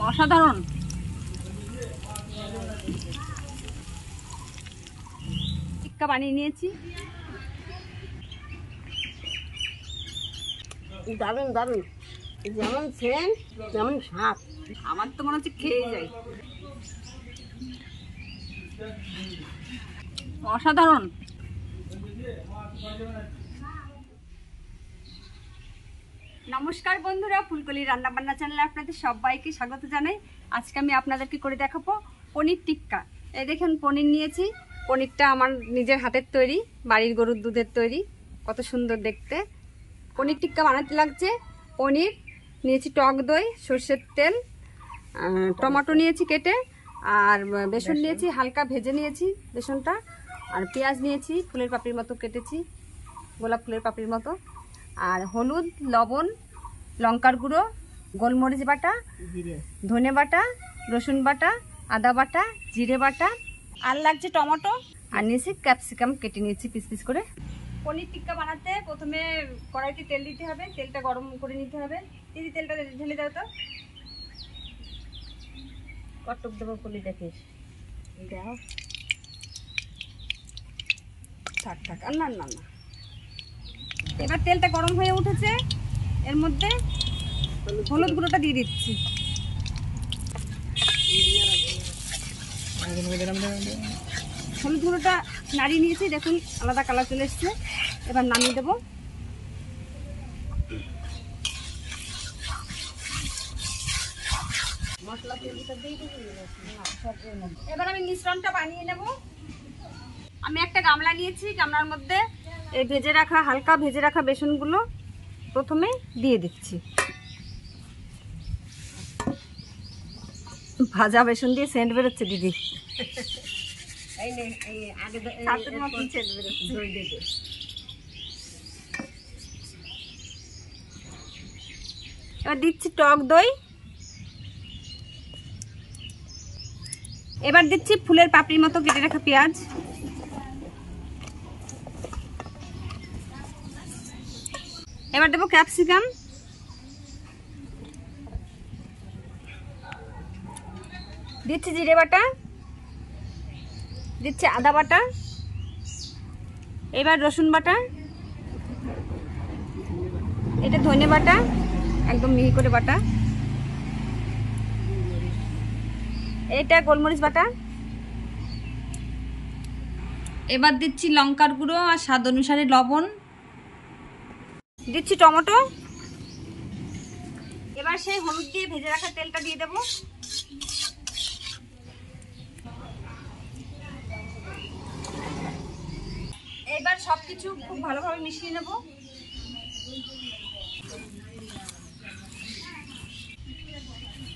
অসাধারণ। টিক্কা বানিয়ে নিয়েছি, দারুণ দারুণ, যেমন সেন তেমন স্বাদ। আমার তো মনে হচ্ছে খেয়ে যাই। অসাধারণ। নমস্কার বন্ধুরা, ফুলকলি রান্নাবান্না চ্যানেলে আপনাদের সবাইকে স্বাগত জানাই। আজকে আমি আপনাদেরকে করে দেখাবো পনির টিক্কা। এই দেখুন পনির নিয়েছি। পনিরটা আমার নিজের হাতের তৈরি, বাড়ির গরুর দুধের তৈরি, কত সুন্দর দেখতে। পনির টিক্কা বানাতে লাগছে পনির নিয়েছি, টক দই, সর্ষের তেল, টমেটো নিয়েছি কেটে, আর বেসন নিয়েছি হালকা ভেজে নিয়েছি বেসনটা, আর পেঁয়াজ নিয়েছি ফুলের পাপড়ির মতো কেটেছি, গোলাপ ফুলের পাপড়ির মতো, আর হলুদ, লবণ, লঙ্কার গুঁড়ো, গোলমরিচ বাটা, ধনে বাটা, রসুন বাটা, আদা বাটা, জিরে বাটা, আর লাগছে টমেটো, আর নিয়েছি ক্যাপসিকাম কেটে নিয়েছি পিস পিস করে। পনির টিক্কা বানাতে প্রথমে কড়াইতে তেল দিতে হবে, তেলটা গরম করে নিতে হবে। দিদি তেলটা ঢেলে দাও তো। কটক দেবো পুলি দেখিস, দাও, থাক থাক, আর না না না। এবার তেলটা গরম হয়ে উঠেছে, এর মধ্যে হলুদ গুঁড়োটা দিয়ে দিচ্ছি। হলুদ গুঁড়োটা নাড়িয়ে নিয়েছি, দেখুন আলাদা কালার চলে এসছে। এবার নামিয়ে দেবো। মশলা তেলটা দিয়ে দিবি। এবার আমি মিশ্রণটা বানিয়ে নেব। আমি একটা গামলা নিয়েছি, গামলার মধ্যে এই ভেজে রাখা, হালকা ভেজে রাখা বেসনগুলো প্রথমে দিয়ে দিচ্ছি। ভাজা বেসন দিয়ে সেন্ট বেরোচ্ছে দিদি। এই নে, এই আগে হাতের মতন সেন্ট বেরোচ্ছে। দই দিয়ে দে। এবার দিচ্ছি টক দই, এবার দিচ্ছি ফুলের পাপড়ির মতো কেটে রাখা পেঁয়াজ, এবার দেবো ক্যাপসিকাম, দিচ্ছি জিরে বাটা, দিচ্ছি আদা বাটা, এবার রসুন বাটা, এটা ধনে বাটা, একদম মিহি করে বাটা, এটা গোলমরিচ বাটা, এবার দিচ্ছি লঙ্কার গুঁড়ো আর স্বাদ অনুসারে লবণ, দিচ্ছি টমেটো, এবার সেই হলুদ দিয়ে ভেজে রাখা তেলটা দিয়ে দেবো। এবার সবকিছু খুব ভালোভাবে মিশিয়ে নেব।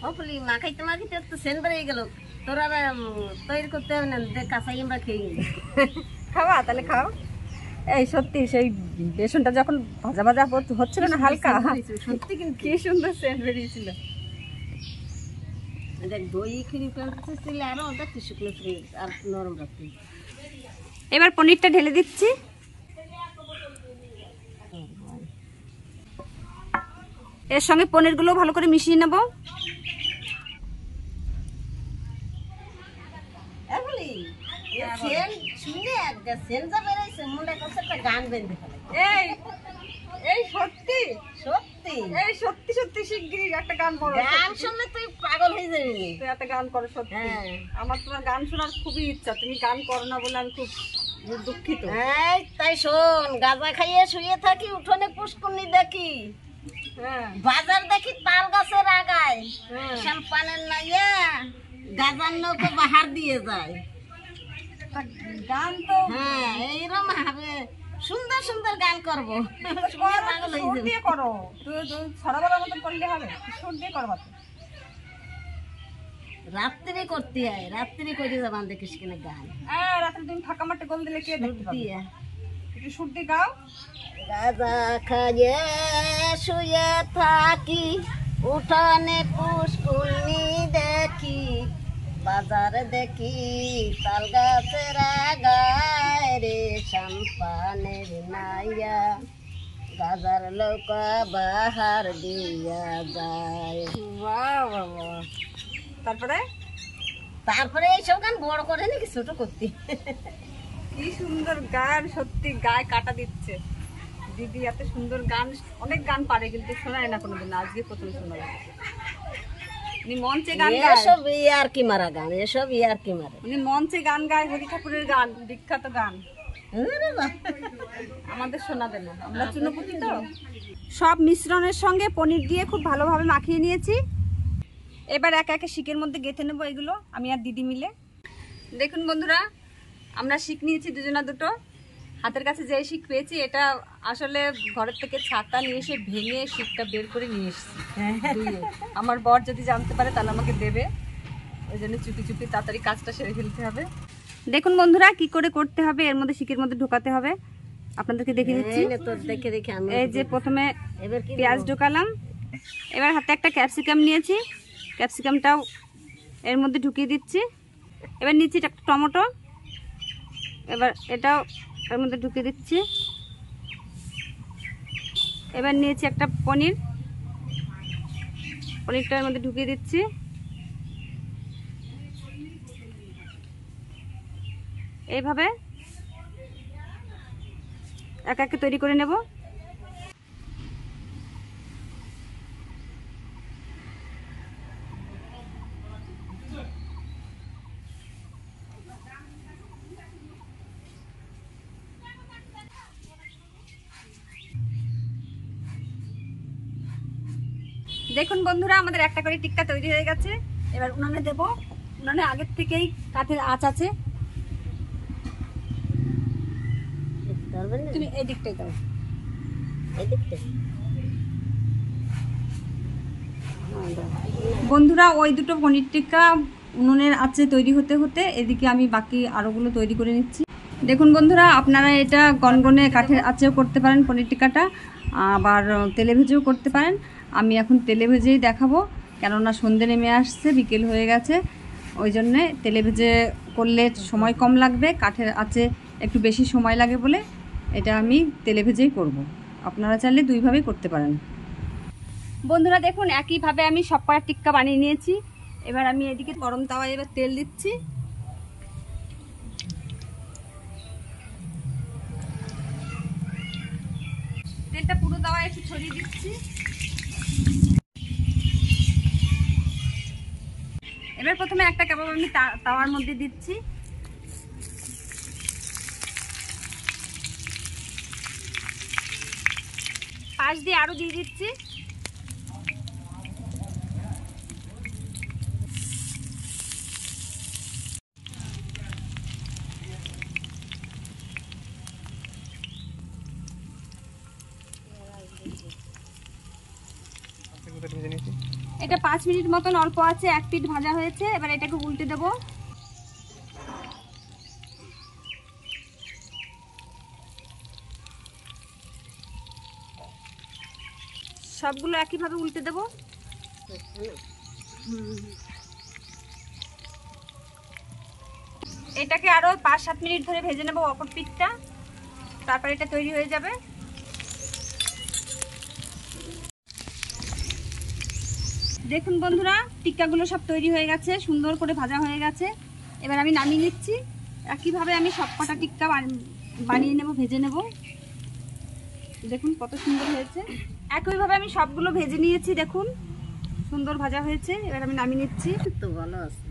ও পুলি মাখাইতে মাখাইতে তো সেন বেরিয়ে গেল। তোরা তৈরি করতে হবে না, দেখ কাঁচাই আমরা খেয়ে নিই। খাওয়া তাহলে খাও। এই সত্যি সেই বেসনটা যখন ভাজা ভাজা হচ্ছিল না হালকা, সত্যি কিন্তু কি সুন্দর সেন্ট বেরিয়েছিল। দেখ দই খিরি ছিল আরো ওটা শুকনো ছিল আর নরম রাখতে। এবার পনিরটা ঢেলে দিচ্ছি। এর সঙ্গে পনিরগুলো ভালো করে মিশিয়ে নেব। গান বেঁধে ফেলে। এই সত্যি সত্যি এই সত্যি সত্যি শিগগিরই একটা গান করো। গান শুনলে তুই পাগল হয়ে যাবি। তুই একটা গান করো সত্যি। হ্যাঁ, আমার তোমার গান শোনার খুবই ইচ্ছা, তুমি গান করো না বলে আমি খুব দুঃখিত। এই তাই শোন, গাঁজা খাইয়ে শুয়ে থাকি, উঠোনে পুষ্কুনি দেখি, হ্যাঁ বাজার দেখি তাল গাছের আগায়, শ্যাম্পানের নাইয়া গাজার নৌকো বাহার দিয়ে যায়। গান তো হ্যাঁ এইরকম হবে, সুন্দর সুন্দর গান করবো। পাগল হয়ে সুর যাবে। দিয়ে করো, তুই ছড়াবার মতন করলে হবে, সুর দিয়ে করবা তো। রাত্রি করতে হয়, রাত্রি করে যাবান দেখিস কিনা গান। হ্যাঁ রাত্রে তুমি ফাঁকা মাঠে গোল দিলে কে দেখতে পাবে? দিয়ে একটু সুর দিয়ে গাও। গাজা খাইয়ে শুয়ে থাকি, উঠানে পুষ্কুনি দেখি, বাজার দেখি তাল গাছের আগায় রে, শ্যাম্পানের নাইয়া গাজার লৌকা বাহার দিয়া যায়। বাহ বাহ বাহ, তারপরে তারপরে এইসব গান বড় করে নাকি ছোট করতে। কি সুন্দর গান, সত্যি গায়ে কাটা দিচ্ছে। দিদি এত সুন্দর গান, অনেক গান পারে কিন্তু শোনায় না কোনোদিন, আজকে প্রথম শোনায়। উনি মঞ্চে গান গায়, এসব ইয়ার কি মারা গান, এসব ইয়ার কি মারা। উনি মঞ্চে গান গায়, হরি ঠাকুরের গান, বিখ্যাত গান। আরে বাহ। আমাদের শোনাবে না, আমরা চুনোপুটি তো। সব মিশ্রণের সঙ্গে পনির দিয়ে খুব ভালোভাবে মাখিয়ে নিয়েছি। এবার একে একে শিকের মধ্যে গেঁথে নেবো এগুলো, আমি আর দিদি মিলে। দেখুন বন্ধুরা, আমরা শিক নিয়েছি দুজনা দুটো। হাতের কাছে যে শিক পেয়েছি, এটা আসলে ঘরের থেকে ছাতা নিয়ে এসে ভেঙে শিকটা বের করে নিয়ে এসেছি। আমার বর যদি জানতে পারে তাহলে আমাকে দেবে, ওই জন্য চুপি চুপি তাড়াতাড়ি কাজটা সেরে ফেলতে হবে। দেখুন বন্ধুরা কি করে করতে হবে, এর মধ্যে শিকের মধ্যে ঢোকাতে হবে, আপনাদেরকে দেখিয়ে দিচ্ছি। তোর দেখে দেখে আমি এই যে প্রথমে এবার কি পেঁয়াজ ঢোকালাম, এবার হাতে একটা ক্যাপসিকাম নিয়েছি, ক্যাপসিকামটাও এর মধ্যে ঢুকিয়ে দিচ্ছি। এবার নিচ্ছি একটা টমেটো, এবার এটাও এর মধ্যে ঢুকিয়ে দিচ্ছি। এবার নিয়েছি একটা পনির, পনিরটা এর মধ্যে ঢুকিয়ে দিচ্ছি। এইভাবে একে একে তৈরি করে নেব। দেখুন বন্ধুরা, আমাদের একটা করে টিক্কা তৈরি হয়ে গেছে। এবার উনানে দেব। উনানে আগের থেকেই কাঠের আঁচ আছে। তুমি এই দিকটাই দাও, এই দেখতে বন্ধুরা। ওই দুটো পনির টিক্কা উনুনের আঁচে তৈরি হতে হতে এদিকে আমি বাকি আরোগুলো তৈরি করে নিচ্ছি। দেখুন বন্ধুরা, আপনারা এটা গনগনে কাঠের আঁচেও করতে পারেন পনির টিক্কাটা, আবার তেলে ভেজেও করতে পারেন। আমি এখন তেলে ভেজেই দেখাবো, কেননা সন্ধে নেমে আসছে, বিকেল হয়ে গেছে, ওই জন্যে তেলে ভেজে করলে সময় কম লাগবে, কাঠের আঁচে একটু বেশি সময় লাগে বলে এটা আমি তেলে ভেজেই করব। আপনারা চাইলে দুইভাবেই করতে পারেন। বন্ধুরা দেখুন, একইভাবে আমি সব কটা টিক্কা বানিয়ে নিয়েছি। এবার আমি এদিকে গরম তাওয়ায় এবার তেল দিচ্ছি। তেলটা পুরো তাওয়ায় একটু ছড়িয়ে দিচ্ছি। এবার প্রথমে একটা কাবাব আমি তাওয়ার মধ্যে দিচ্ছি। পাশ দিয়ে আরো দিয়ে দিচ্ছি। এটা 5 মিনিট মতন অল্প আছে, এক পিঠ ভাজা হয়েছে। এবার এটাকে উল্টে দেবো। সবগুলো একইভাবে উল্টে দেবো। এটাকে আরো 5-7 মিনিট ধরে ভেজে নেবো অপর পিঠটা, তারপর এটা তৈরি হয়ে যাবে। দেখুন বন্ধুরা, টিক্কাগুলো সব তৈরি হয়ে গেছে, সুন্দর করে ভাজা হয়ে গেছে। এবার আমি নামিয়ে নিচ্ছি। একইভাবে আমি সব কটা টিক্কা বানিয়ে নেব, ভেজে নেব। দেখুন কত সুন্দর হয়েছে। একইভাবে আমি সবগুলো ভেজে নিয়েছি, দেখুন সুন্দর ভাজা হয়েছে। এবার আমি নামিয়ে নিচ্ছি। তো ভালো আছে।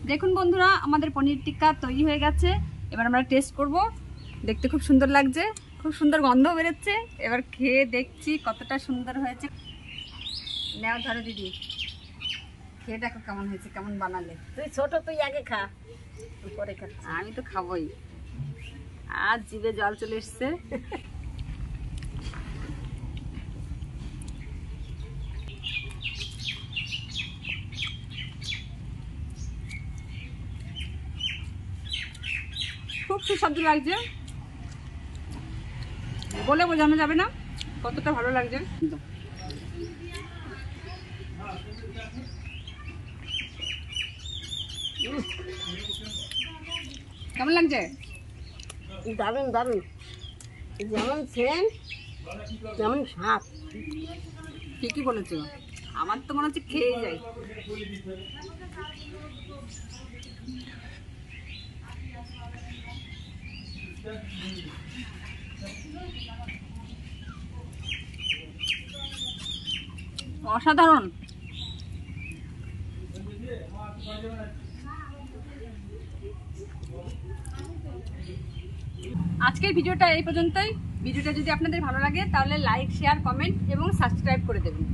দেখুন বন্ধুরা, আমাদের পনির টিক্কা তৈরি হয়ে গেছে। এবার আমরা টেস্ট করব। দেখতে খুব সুন্দর লাগছে, খুব সুন্দর গন্ধ বেরোচ্ছে। এবার খেয়ে দেখছি কতটা সুন্দর হয়েছে। নেও ধরো দিদি, খেয়ে দেখো কেমন হয়েছে, কেমন বানালে। তুই ছোট, তুই আগে খা, পরে খা। আমি তো খাবোই, আর জিভে জল চলে এসছে। খুব সুস্বাদু লাগছে, বলে বোঝানো যাবে না কতটা ভালো লাগছে। কেমন লাগছে? দারুণ দারুণ। যেমন সেন তেমন স্বাদ। ঠিকই বলেছো, আমার তো মনে হচ্ছে খেয়ে যাই। অসাধারণ। আজকের ভিডিওটা এই পর্যন্তই। ভিডিওটা যদি আপনাদের ভালো লাগে তাহলে লাইক, শেয়ার, কমেন্ট এবং সাবস্ক্রাইব করে দেবেন।